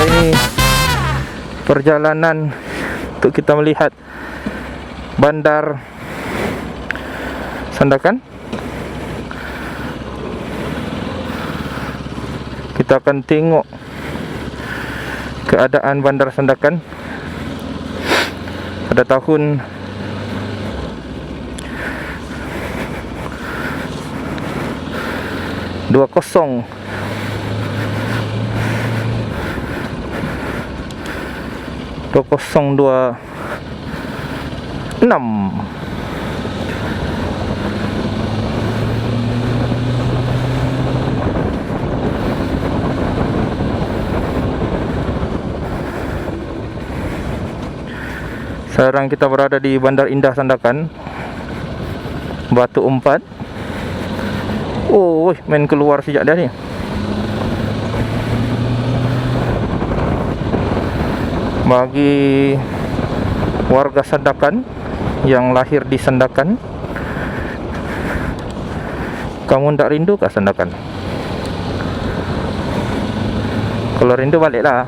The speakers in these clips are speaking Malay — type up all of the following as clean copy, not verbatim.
ini perjalanan untuk kita melihat Bandar Sandakan. Kita akan tengok keadaan Bandar Sandakan pada tahun 2026. Sekarang kita berada di Bandar Indah Sandakan, Batu Umpat. Oh, main keluar sejak dah ni. Bagi warga Sandakan yang lahir di Sandakan, kamu tak rindu kah Sandakan? Kalau rindu baliklah.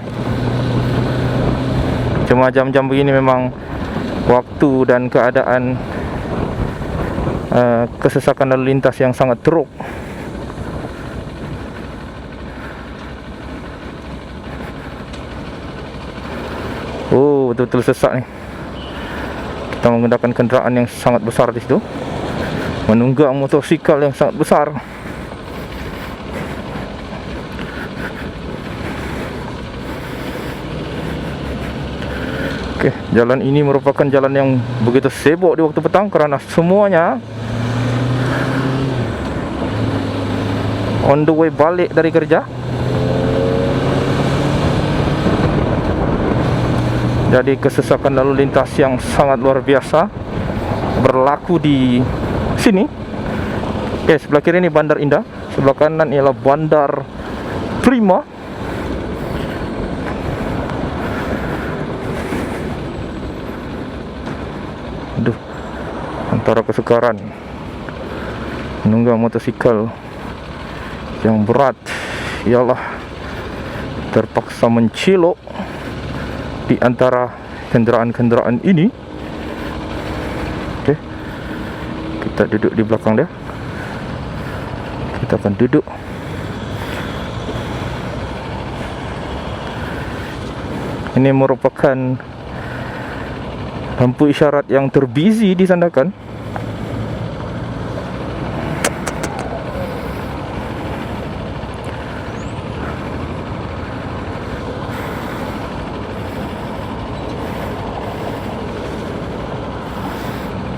Cuma jam-jam begini memang waktu dan keadaan kesesakan lalu lintas yang sangat teruk. Oh, betul-betul sesak ni. Kita menggunakan kenderaan yang sangat besar di situ, menunggang motosikal yang sangat besar. Okey, jalan ini merupakan jalan yang begitu sibuk di waktu petang kerana semuanya on the way balik dari kerja. Jadi kesesakan lalu lintas yang sangat luar biasa berlaku di sini. Okey, sebelah kiri ni Bandar Indah, sebelah kanan ialah Bandar Prima. Aduh, antara kesukaran menunggang motosikal yang berat ialah terpaksa mencilok di antara kenderaan-kenderaan ini. Okey, kita duduk di belakang dia. Kita akan duduk. Ini merupakan lampu isyarat yang terbusy di Sandakan.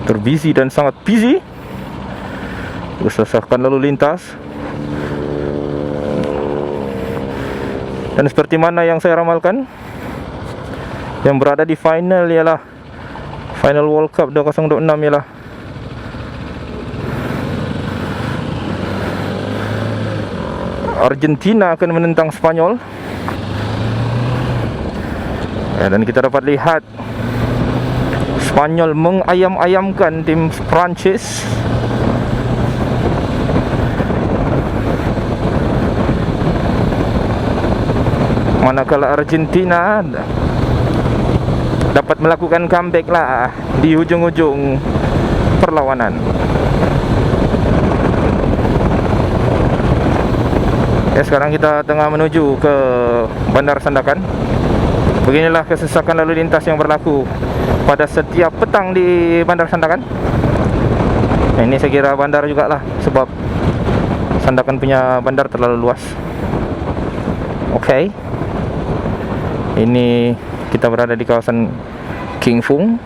Terbusy dan sangat busy. Kesesakan lalu lintas. Dan seperti mana yang saya ramalkan, yang berada di final ialah final World Cup 2026 ialah Argentina akan menentang Spanyol. Dan kita dapat lihat Spanyol mengayam-ayamkan tim Perancis. Manakala Argentina dapat melakukan comeback lah di hujung-hujung perlawanan. Ya, sekarang kita tengah menuju ke Bandar Sandakan. Beginilah kesesakan lalu lintas yang berlaku pada setiap petang di Bandar Sandakan. Ini saya kira bandar jugalah, sebab Sandakan punya bandar terlalu luas. Okey, ini kita berada di kawasan King Fung.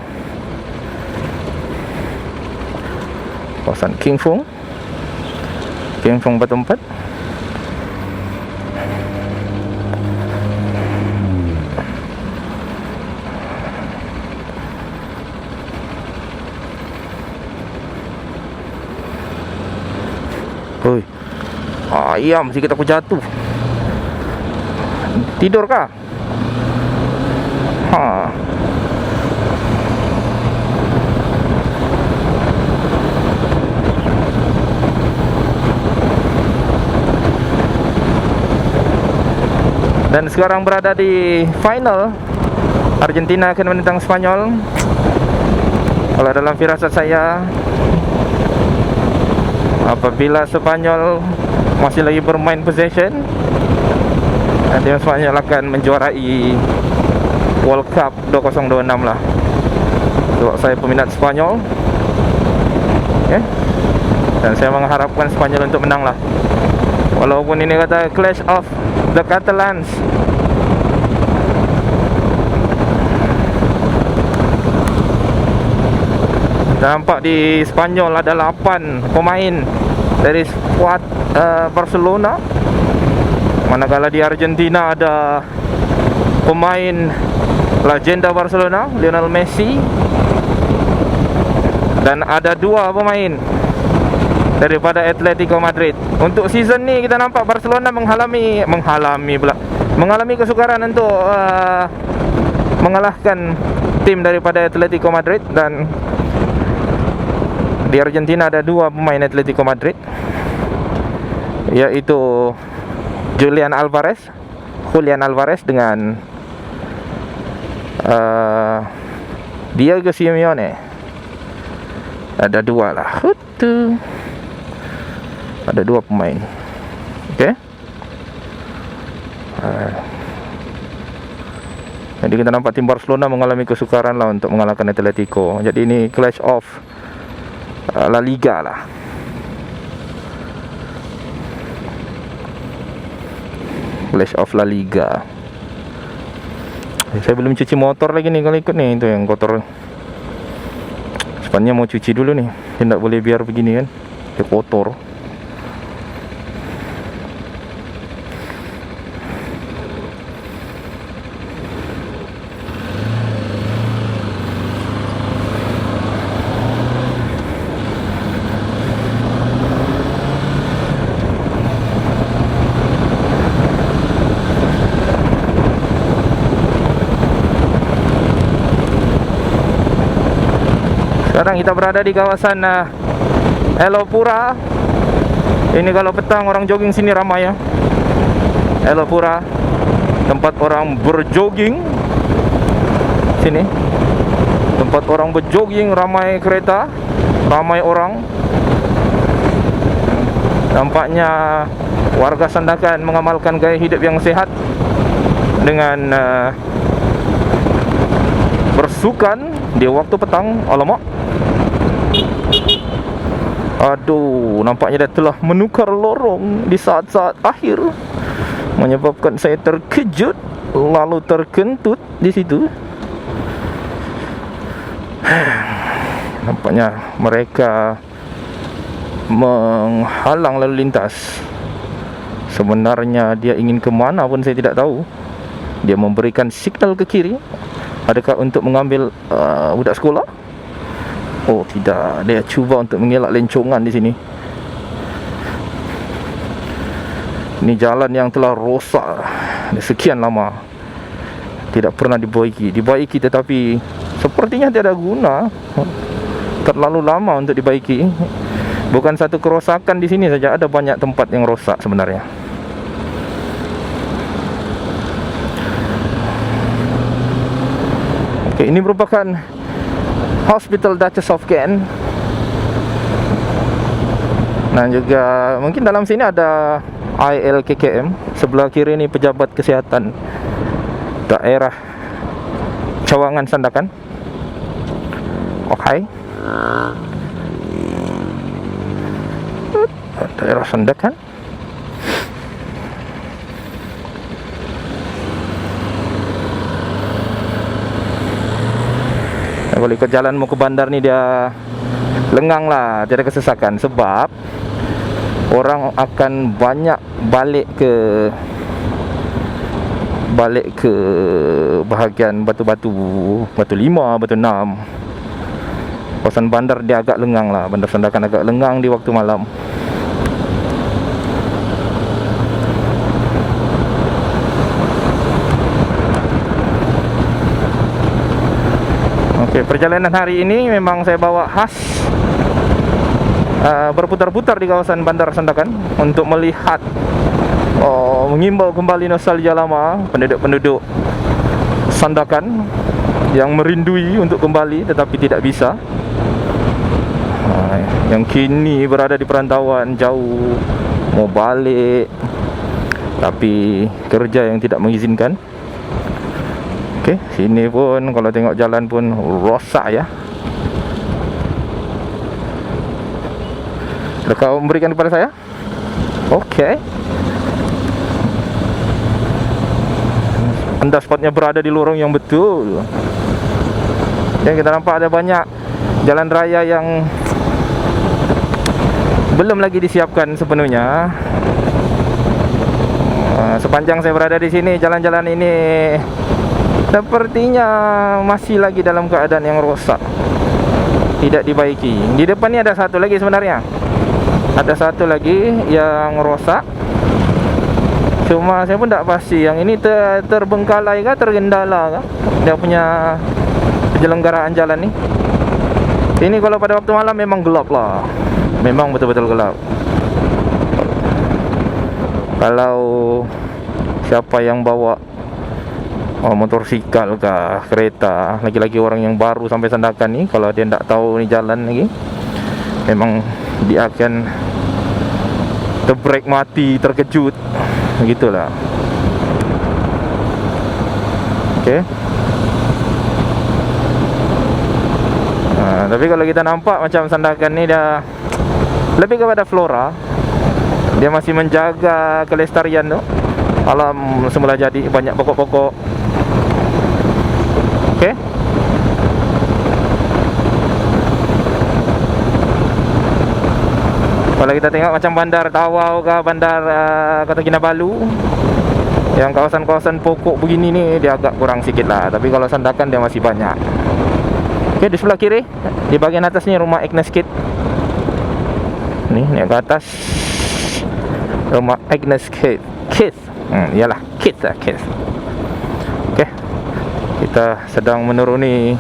Kawasan King Fung Batu Empat. Oi, ayam sikit aku jatuh. Tidur kah? Ha. Dan sekarang berada di final. Argentina akan menentang Spanyol. Kalau dalam firasat saya, apabila Spanyol masih lagi bermain possession, tim Spanyol akan menjuarai World Cup 2026 lah. Sebab saya peminat Spanyol, okay? Dan saya mengharapkan Spanyol untuk menang lah. Walaupun ini kata Clash of the Catalans. Nampak di Spanyol ada 8 pemain dari skuad Barcelona. Manakala di Argentina ada pemain legenda Barcelona, Lionel Messi. Dan ada 2 pemain daripada Atletico Madrid. Untuk season ni kita nampak Barcelona mengalami kesukaran untuk mengalahkan tim daripada Atletico Madrid. Dan di Argentina ada 2 pemain Atletico Madrid, yaitu Julian Alvarez dengan Diego Simeone. Ada 2 lah. Ada 2 pemain. Okay. Jadi kita nampak tim Barcelona mengalami kesukaran lah untuk mengalahkan Atletico. Jadi ini clash of La Liga lah. Clash of La Liga. Saya belum cuci motor lagi nih. Kalau ikut nih, itu yang kotor. Sebenarnya mau cuci dulu nih. Tidak boleh biar begini kan, dia kotor. Sekarang kita berada di kawasan Elopura. Ini kalau petang orang jogging sini ramai ya. Elopura, tempat orang berjogging. Sini tempat orang berjogging, ramai kereta, ramai orang. Nampaknya warga Sandakan mengamalkan gaya hidup yang sehat dengan bersukan di waktu petang. Alamak, aduh, nampaknya dia telah menukar lorong di saat-saat akhir, menyebabkan saya terkejut lalu terkentut di situ. Nampaknya mereka menghalang lalu lintas. Sebenarnya dia ingin kemana pun saya tidak tahu. Dia memberikan signal ke kiri. Adakah untuk mengambil budak sekolah? Oh tidak, dia cuba untuk mengelak lencongan di sini. Ini jalan yang telah rosak sekian lama, tidak pernah dibaiki tetapi sepertinya tidak ada guna. Terlalu lama untuk dibaiki. Bukan satu kerosakan di sini saja, ada banyak tempat yang rosak sebenarnya. Oke, ini merupakan Hospital Duchess of Kent. Dan juga mungkin dalam sini ada ILKKM. Sebelah kiri ini pejabat kesihatan daerah Cawangan Sandakan. Oke, daerah Sandakan. Kalau ikut jalan mau ke bandar ni dia lengang lah, tiada kesesakan. Sebab orang akan banyak balik ke bahagian Batu-Batu, Batu 5, Batu 6. Kawasan bandar dia agak lengang lah. Bandar Sandakan agak lengang di waktu malam. Oke, perjalanan hari ini memang saya bawa khas berputar-putar di kawasan Bandar Sandakan untuk melihat mengimbau kembali nostalgia lama penduduk-penduduk Sandakan yang merindui untuk kembali tetapi tidak bisa. Yang kini berada di perantauan jauh, mau balik tapi kerja yang tidak mengizinkan. Okey, sini pun kalau tengok jalan pun rosak ya. Ada kau memberikan kepada saya? Okey. Anda sepatutnya berada di lorong yang betul. Dan kita nampak ada banyak jalan raya yang belum lagi disiapkan sepenuhnya. Sepanjang saya berada di sini, jalan-jalan ini sepertinya masih lagi dalam keadaan yang rosak, tidak dibaiki. Di depan ni ada satu lagi sebenarnya. Ada satu lagi yang rosak. Cuma saya pun tak pasti yang ini terbengkalai kah, tergendala kah dia punya penyelenggaraan jalan ni. Ini kalau pada waktu malam memang gelap lah. Memang betul-betul gelap. Kalau siapa yang bawa motorsikal kah, kereta, lagi-lagi orang yang baru sampai Sandakan ni, kalau dia tak tahu ni jalan lagi, memang dia akan terbrek mati, terkejut. Begitulah. Okey. Tapi kalau kita nampak macam Sandakan ni dah lebih kepada flora. Dia masih menjaga kelestarian tu. Alam semula jadi, banyak pokok-pokok. Okey. Kalau kita tengok macam bandar Tawau ke bandar Kota Kinabalu, yang kawasan-kawasan pokok begini ni dia agak kurang sikit lah. Tapi kalau Sandakan dia masih banyak. Okey, di sebelah kiri, di bahagian atas ni rumah Agnes Kid. Ni naik ke atas, rumah Agnes Kid. Iyalah, Kid lah, Kid. Okey, kita sedang menuruni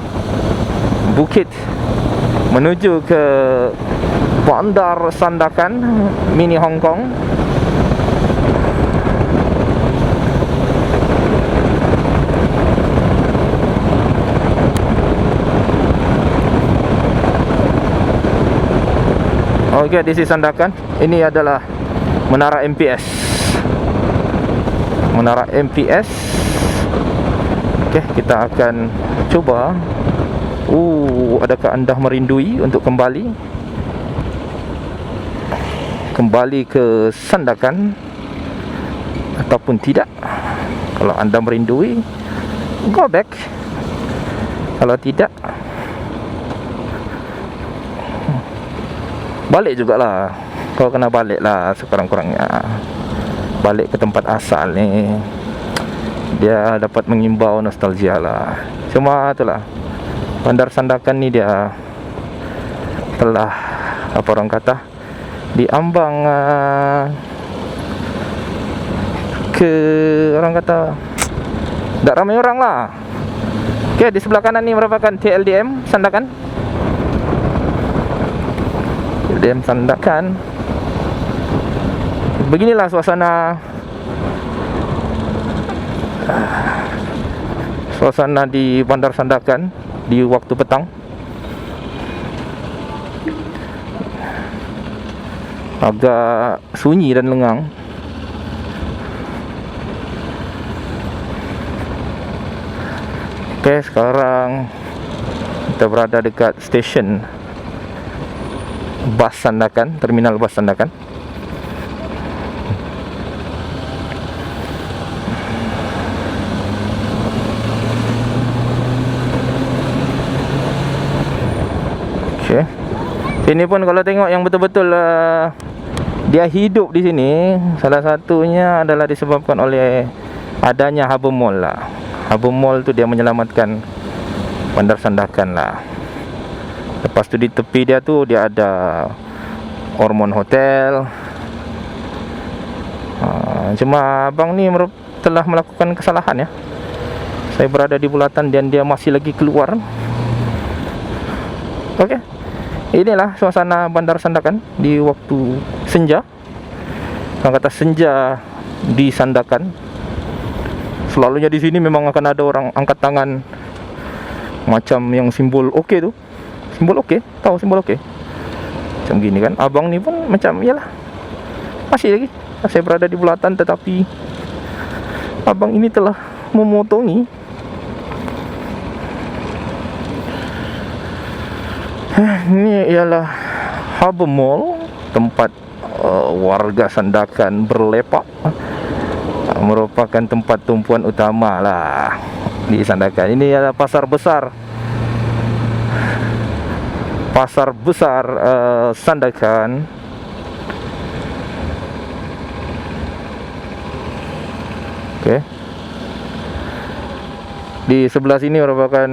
bukit menuju ke Bandar Sandakan, mini Hong Kong. Okey, this is Sandakan. Ini adalah Menara MPS. Menara MPS. Okey, kita akan cuba. Adakah anda merindui untuk kembali ke Sandakan ataupun tidak? Kalau anda merindui, go back. Kalau tidak, balik jugalah. Kau kena balik lah sekurang-kurangnya. Balik ke tempat asal ni, dia dapat mengimbau nostalgia lah. Cuma itulah, Bandar Sandakan ni dia telah, apa orang kata, diambang ke, orang kata, tak ramai orang lah. Okey, di sebelah kanan ni merupakan TLDM Sandakan. TLDM Sandakan. Beginilah suasana di Bandar Sandakan di waktu petang. Agak sunyi dan lengang. Okey, sekarang kita berada dekat stesen bas Sandakan, terminal bas Sandakan. Okey. Ini pun kalau tengok yang betul-betul dia hidup di sini, salah satunya adalah disebabkan oleh adanya Harbour Mall lah. Harbour Mall tu dia menyelamatkan Bandar Sandakan lah. Lepas tu di tepi dia tu dia ada Ormond Hotel. Cuma abang ni telah melakukan kesalahan ya. Saya berada di bulatan dan dia masih lagi keluar. Okey. Inilah suasana Bandar Sandakan di waktu senja. Orang kata senja di Sandakan. Selalunya di sini memang akan ada orang angkat tangan macam yang simbol okey tu. Simbol okey, tahu simbol okey? Macam gini kan. Abang ni pun macam iyalah. Masih lagi saya berada di bulatan, tetapi abang ini telah memotongi ini ialah Harbour Mall, tempat warga Sandakan berlepak. Merupakan tempat tumpuan utama lah di Sandakan. Ini adalah pasar besar, Sandakan. Oke. Di sebelah sini merupakan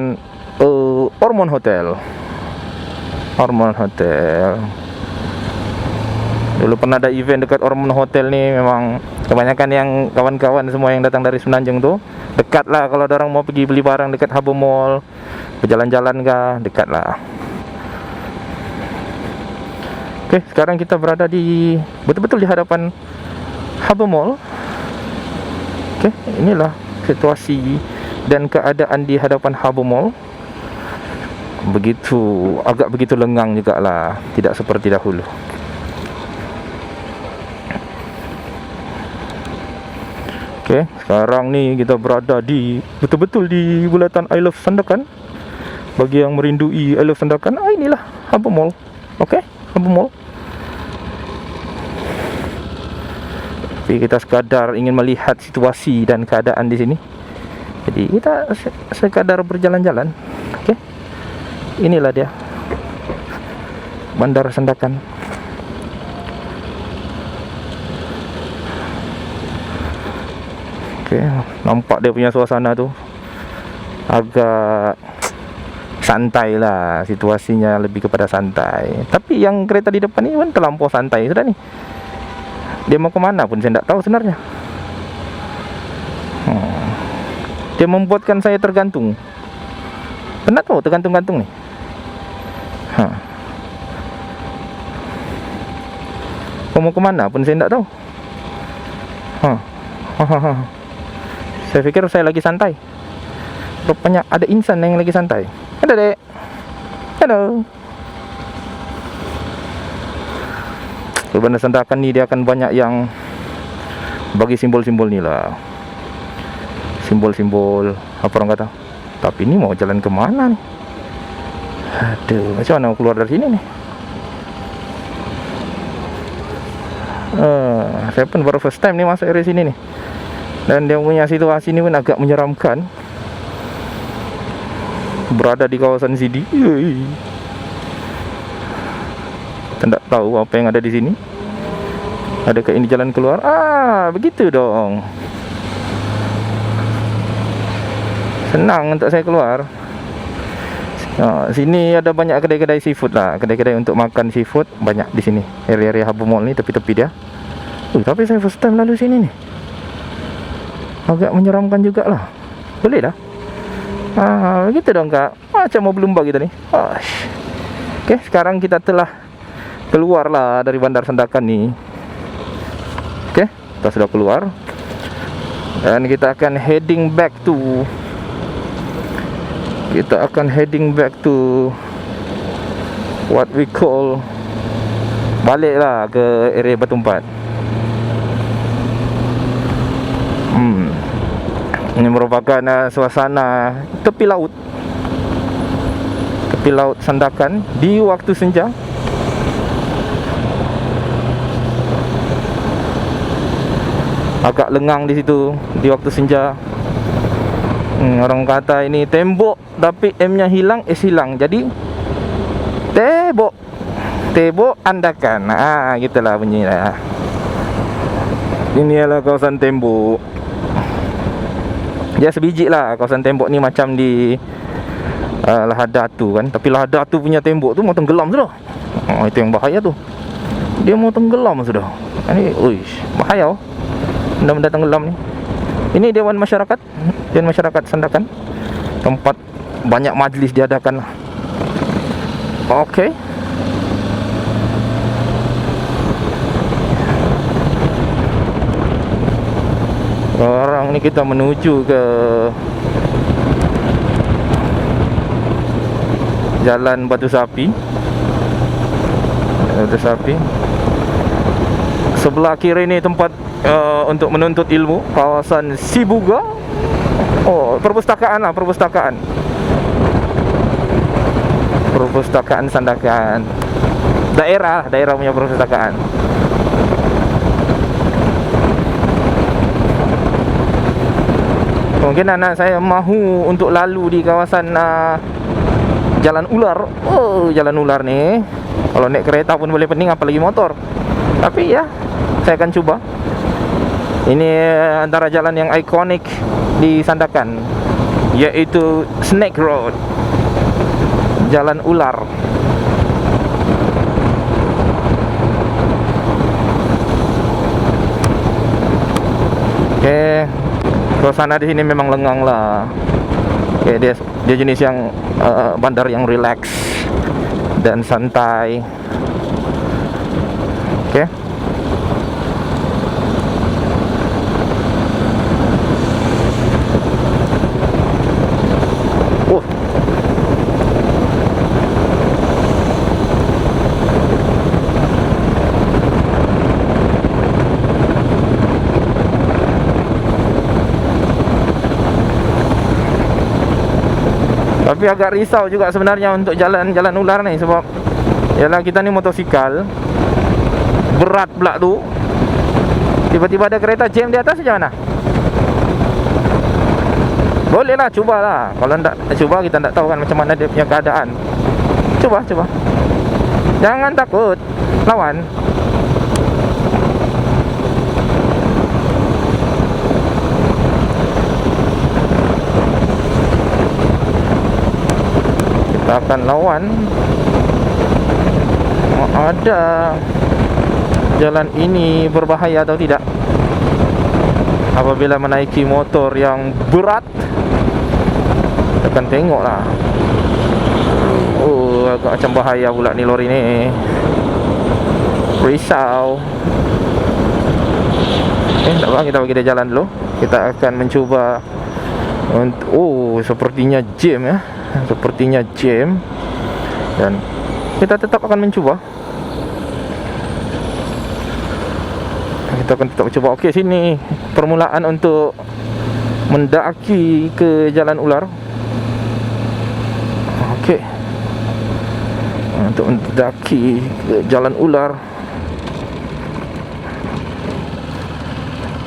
Ormond Hotel. Dulu pernah ada event dekat Ormond Hotel ni. Memang kebanyakan yang kawan-kawan semua yang datang dari Semenanjung tu dekat lah. Kalau ada orang mau pergi beli barang dekat Harbour Mall, berjalan-jalan kah, dekat lah. Oke, sekarang kita berada di betul-betul di hadapan Harbour Mall. Oke, inilah situasi dan keadaan di hadapan Harbour Mall. Agak begitu lengang jugalah, tidak seperti dahulu. Oke, sekarang ni kita berada di betul-betul di bulatan I Love Sandakan. Bagi yang merindui I Love Sandakan, inilah Harbour Mall. Oke, Harbour Mall. Tapi kita sekadar ingin melihat situasi dan keadaan di sini. Jadi kita sekadar berjalan-jalan. Oke. Inilah dia Bandar Sandakan. Oke, nampak dia punya suasana tu agak santai lah, situasinya lebih kepada santai. Tapi yang kereta di depan ni pun terlampau santai sudah ni. Dia mau ke mana pun saya tak tahu sebenarnya. Dia membuatkan saya tergantung. Pernah tahu tergantung-gantung ni? Kau mau ke mana pun saya tak tahu. Saya fikir saya lagi santai. Rupanya ada insan yang lagi santai. Ada dek. Hello. Bandar Sandakan ni dia akan banyak yang bagi simbol-simbol ni lah. Simbol-simbol apa orang kata. Tapi ni mau jalan ke mana ni? Aduh, macam mana keluar dari sini ni? Saya pun baru first time ni masuk area sini ni. Dan dia punya situasi ni pun agak menyeramkan. Berada di kawasan CD. Tak tahu apa yang ada di sini. Adakah ini jalan keluar? Begitu dong. Senang untuk saya keluar. Sini ada banyak kedai-kedai seafood lah. Kedai-kedai untuk makan seafood banyak di sini. Area-area Harbour Mall ni, tepi-tepi dia. Tapi saya first time lalu sini ni. Agak menyeramkan jugalah. Boleh dah. Begitu dong kak. Macam mau berlumba kita ni. Oke, sekarang kita telah keluar lah dari Bandar Sandakan ni. Oke, kita sudah keluar. Dan kita akan heading back to what we call, baliklah ke area Batu Empat. Ini merupakan suasana tepi laut Sandakan di waktu senja. Agak lengang di situ di waktu senja. Orang kata ini tembok tapi M-nya hilang, hilang. Jadi tebok Andakan. Gitulah bunyinya. Ini adalah kawasan tembok. Dia sebiji lah kawasan tembok ni, macam di Lahadatu kan. Tapi Lahadatu punya tembok tu mau tenggelam sudah. Itu yang bahaya tu. Dia mau tenggelam sudah. Ini bahaya. Benda-benda tenggelam ni. Ini Dewan Masyarakat Sandakan. Tempat banyak majlis diadakan lah. Okey. Sekarang ni kita menuju ke Jalan Batu Sapi. Batu Sapi. Sebelah kiri ni tempat untuk menuntut ilmu, kawasan Sibuga. Oh, perpustakaan lah, perpustakaan. Perpustakaan Sandakan. Daerah punya perpustakaan. Mungkin anak saya mahu untuk lalu di kawasan Jalan Ular. Oh, Jalan Ular ni kalau naik kereta pun boleh pening, apalagi motor. Tapi ya, saya akan cuba. Ini antara jalan yang ikonik di Sandakan, yaitu Snake Road, Jalan Ular. Oke, suasana di sini memang lengang lah. Oke, dia jenis yang bandar yang relax dan santai. Oke. Tapi agak risau juga sebenarnya untuk jalan ular ni, sebab yalah kita ni motosikal, berat pula tu. Tiba-tiba ada kereta jam di atas, macam mana? Boleh lah, cubalah. Kalau tak cuba, kita tak tahu kan macam mana dia punya keadaan. Cuba. Jangan takut, lawan. Kita akan lawan. Ada jalan ini berbahaya atau tidak apabila menaiki motor yang berat. Kita akan tengok lah. Oh, agak macam bahaya pula ni lori ni. Risau. Tak apa, kita bagi dia jalan dulu. Kita akan mencuba untuk, oh, sepertinya jam ya. Sepertinya jam. Dan kita tetap akan mencuba. Kita akan tetap mencuba. Okey, sini permulaan untuk mendaki ke Jalan Ular. Okey, untuk mendaki ke Jalan Ular.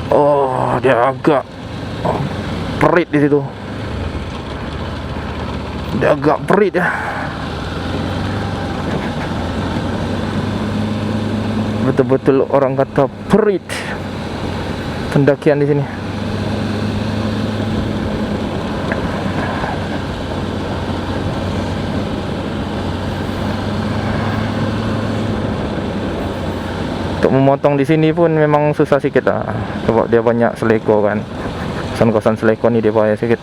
Oh, dia agak perit di situ. Dia agak perit ya. Betul-betul orang kata perit pendakian di sini. Untuk memotong di sini pun memang susah sikit lah, sebab dia banyak seleko kan. Kawasan seleko ni dia bahaya sikit.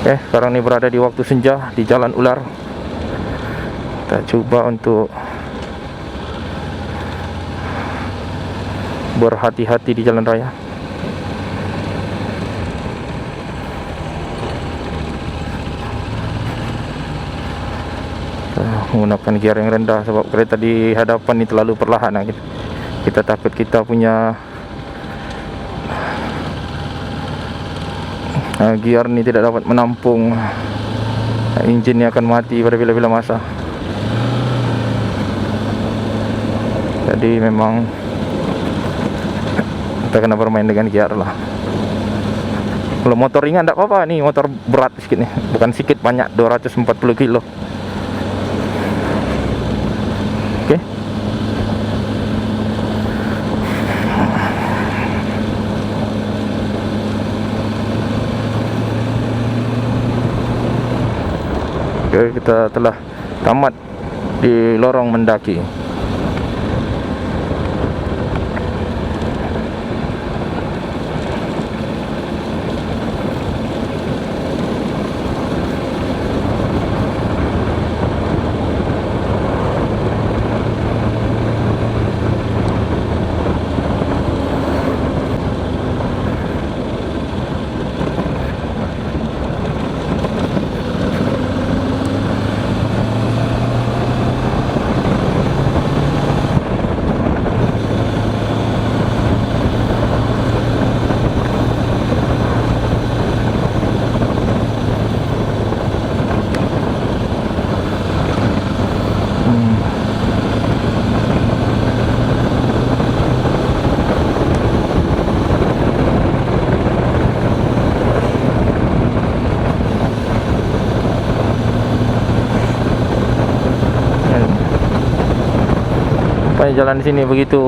Sekarang ni berada di waktu senja di Jalan Ular. Kita cuba untuk berhati-hati di jalan raya. Menggunakan gear yang rendah sebab kereta di hadapan ni terlalu perlahan. Kita takut kita punya gear ni tidak dapat menampung, enjin ni akan mati pada bila-bila masa. Jadi memang kita kena bermain dengan gear lah. Kalau motor ringan tak apa-apa, ni motor berat sikit ni. Bukan sikit, banyak, 240 kilo. Okey. Kita telah tamat di lorong mendaki. Jalan di sini begitu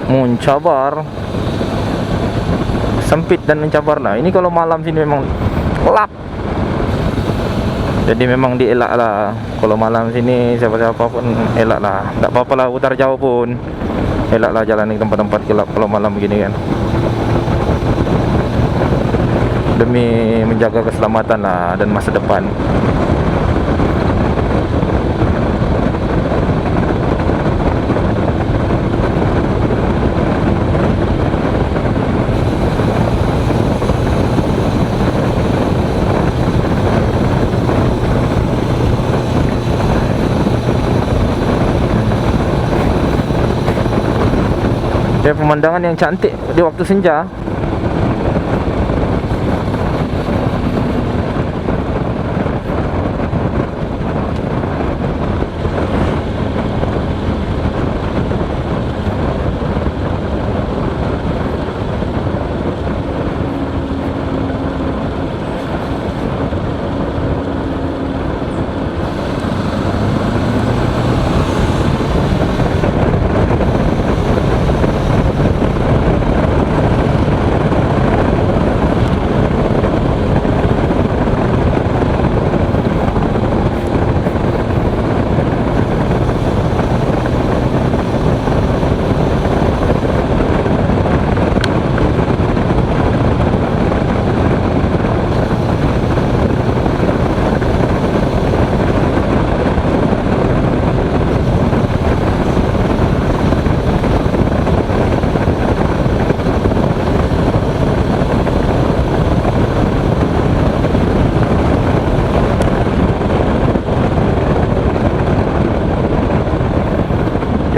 mencabar, sempit dan mencabar lah. Ini kalau malam sini memang gelap, jadi memang dielak lah. Kalau malam sini siapa-siapa pun elak lah. Tak apa-apa lah, utara jauh pun elak lah jalan di tempat-tempat gelap kalau malam begini kan, demi menjaga keselamatan lah dan masa depan. Dan pemandangan yang cantik di waktu senja.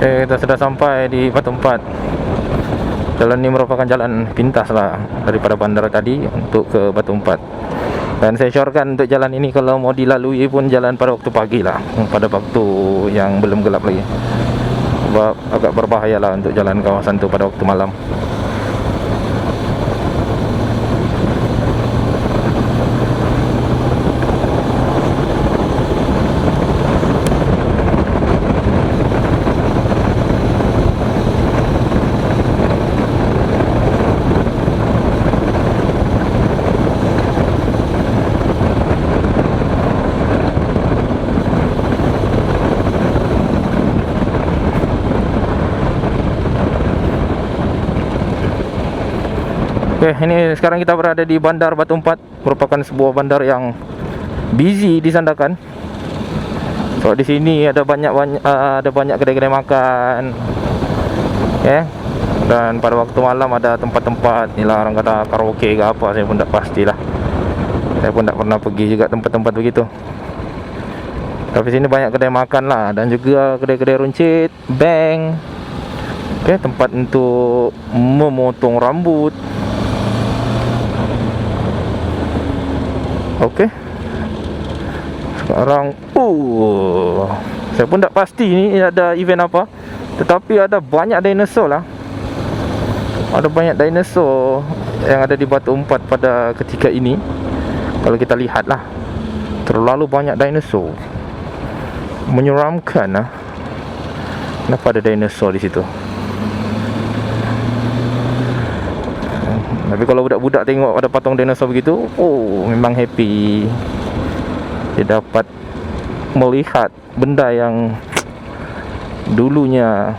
Kita sudah sampai di Batu Empat. Jalan ini merupakan jalan pintas lah daripada bandara tadi untuk ke Batu Empat. Dan saya syorkan untuk jalan ini kalau mau dilalui pun jalan pada waktu pagi lah, pada waktu yang belum gelap lagi. Sebab agak berbahaya lah untuk jalan kawasan itu pada waktu malam. Oke, ini sekarang kita berada di Bandar Batu Empat, merupakan sebuah bandar yang busy di Sandakan. So di sini ada banyak kedai-kedai makan, ya. Dan pada waktu malam ada tempat-tempat, inilah orang kata karaoke ke apa, saya pun tak pastilah. Saya pun tak pernah pergi juga tempat-tempat begitu. Tapi sini banyak kedai makan lah, dan juga kedai-kedai runcit, bank, oke, tempat untuk memotong rambut. Oke. Sekarang saya pun tak pasti ni ada event apa, tetapi ada banyak dinosaur lah. Ada banyak dinosaur yang ada di Batu Empat pada ketika ini. Kalau kita lihat lah, terlalu banyak dinosaur, menyeramkan lah. Kenapa ada dinosaur di situ? Tapi kalau budak-budak tengok ada patung dinosaur begitu, memang happy. Dia dapat melihat benda yang dulunya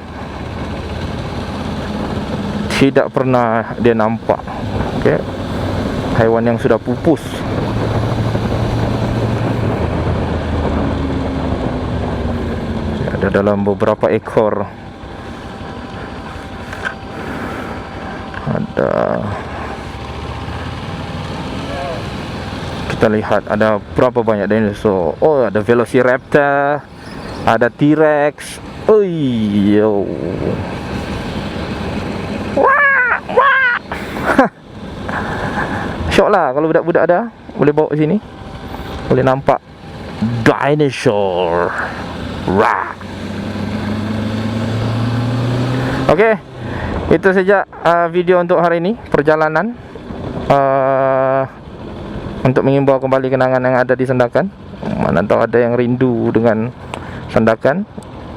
tidak pernah dia nampak. Okey. Haiwan yang sudah pupus. Ada dalam beberapa ekor. Kita lihat ada berapa banyak dinosaur. Ada Velociraptor, ada T-Rex. Wah. Syok lah kalau budak-budak ada, boleh bawa ke sini, boleh nampak dinosaur. Okey, itu saja video untuk hari ini, perjalanan untuk mengimbau kembali kenangan yang ada di Sandakan. Mana tahu ada yang rindu dengan Sandakan.